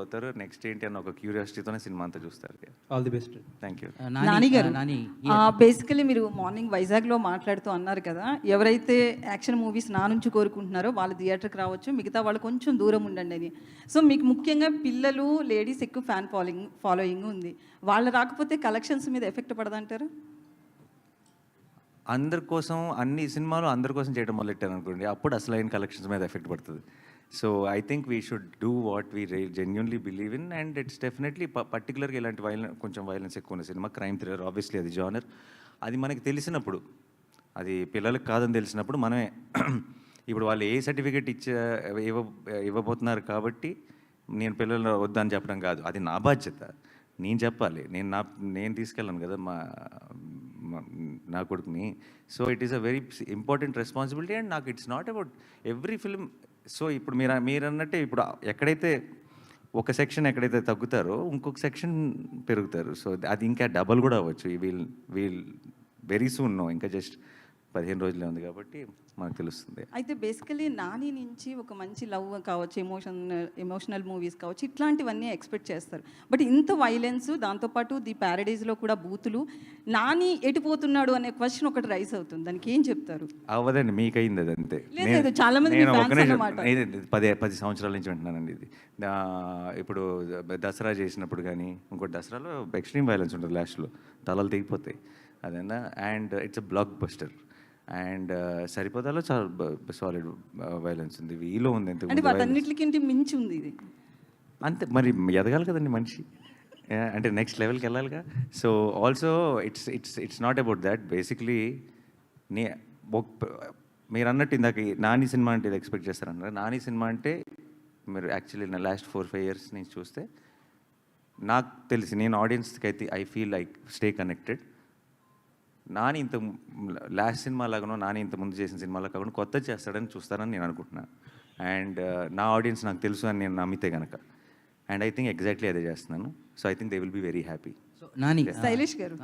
అవుతారు, నెక్స్ట్ ఏంటి అన్న ఒక క్యూరియాసిటీతోనే సినిమా అంతా చూస్తారు. All the best. Thank you. Nani గారు, నాని బేసికలీ మీరు మార్నింగ్ వైజాగ్లో మాట్లాడుతూ అన్నారు కదా, ఎవరైతే యాక్షన్ మూవీస్ నా నుంచి కోరుకుంటున్నారో వాళ్ళు థియేటర్కి రావచ్చు, మిగతా వాళ్ళు కొంచెం దూరం ఉండండి అని. సో మీకు ముఖ్యంగా పిల్లలు, లేడీస్ ఎక్కువ ఫ్యాన్ ఫాలోయింగ్ ఉంది. వాళ్ళు రాకపోతే కలెక్షన్స్ మీద ఎఫెక్ట్ పడదంటారు? అందరి కోసం అన్ని సినిమాలు అందరి కోసం చేయడం మొదలెట్టాను అనుకోండి, అప్పుడు అసలైన కలెక్షన్స్ మీద ఎఫెక్ట్ పడుతుంది. So I think we should do what we genuinely believe in, and it's definitely పర్టికులర్గా ఇలాంటి కొంచెం వైలెన్స్ ఎక్కువ ఉన్న సినిమా, క్రైమ్ థ్రిల్లర్, ఆబ్వియస్లీ అది జానర్. అది మనకి తెలిసినప్పుడు, అది పిల్లలకు కాదని తెలిసినప్పుడు మనమే ఇప్పుడు వాళ్ళు ఏ సర్టిఫికేట్ ఇవ్వబోతున్నారు కాబట్టి నేను పిల్లలు వద్దని చెప్పడం కాదు, అది నా బాధ్యత, నేను చెప్పాలి. నేను తీసుకెళ్ళాను కదా నా కొడుకుని. So it is a very important responsibility, and నాకు it's not about every film. So ఇప్పుడు మీరు అన్నట్టే, ఇప్పుడు ఎక్కడైతే ఒక సెక్షన్ ఎక్కడైతే తగ్గుతారో ఇంకొక సెక్షన్ పెరుగుతారు. సో అది ఇంకా డబల్ కూడా అవ్వచ్చు. వీల్ వెరీ సూన్ నో, ఇంకా జస్ట్ 15 రోజులే ఉంది కాబట్టి మనకు తెలుస్తుంది. అయితే బేసికలీ నాని నుంచి ఒక మంచి లవ్ కావచ్చు, ఎమోషనల్ మూవీస్ కావచ్చు, ఇట్లాంటివన్నీ ఎక్స్పెక్ట్ చేస్తారు. బట్ ఇంత వైలెన్స్, దాంతోపాటు ది ప్యారడైజ్లో కూడా బూతులు, నాని ఎటుపోతున్నాడు అనే క్వశ్చన్ ఒకటి రైస్ అవుతుంది. దానికి ఏం చెప్తారు? అవ్వదండి, మీకైంది అది అంతే. లేదు, చాలా మంది నేను fans అన్నమాట. 10 సంవత్సరాల నుంచి వింటున్నానండి ఇది. ఇప్పుడు దసరా చేసినప్పుడు కానీ ఇంకోటి దసరాలో ఎక్స్ట్రీమ్ వైలెన్స్ ఉంటుంది, లాస్ట్లో తలలు తెగిపోతాయి అదన్నా, and it's a blockbuster. And సరిపోతాలో చాలా సాలిడ్ వైలెన్స్ ఉంది, వీలో ఉంది. అంటే వాటన్నిటికి మించి ఉంది ఇది అంతే. మరి ఎదగాలి కదండి మనిషి, అంటే నెక్స్ట్ లెవెల్కి వెళ్ళాలిగా. So also it's not about that. Basically మీరు అన్నట్టు ఇందాక నాని సినిమా అంటే ఇది ఎక్స్పెక్ట్ చేస్తారన్నారు. నాని సినిమా అంటే మీరు యాక్చువల్లీ నా లాస్ట్ 4-5 years నుంచి చూస్తే నాకు తెలిసి, నేను ఆడియన్స్కి అయితే I feel like stay connected. Nani ఇంత లాస్ట్ సినిమా లాగానో, నాని ఇంత ముందు చేసిన సినిమాలో కాకుండా కొత్త చేస్తాడని చూస్తారని నేను అనుకుంటున్నాను. అండ్ నా ఆడియన్స్ నాకు తెలుసు అని నేను నమ్మితే కనుక, అండ్ ఐ థింక్ ఎగ్జాక్ట్లీ అదే చేస్తున్నాను. So I think they will be very happy. So Nani Shailesh గారు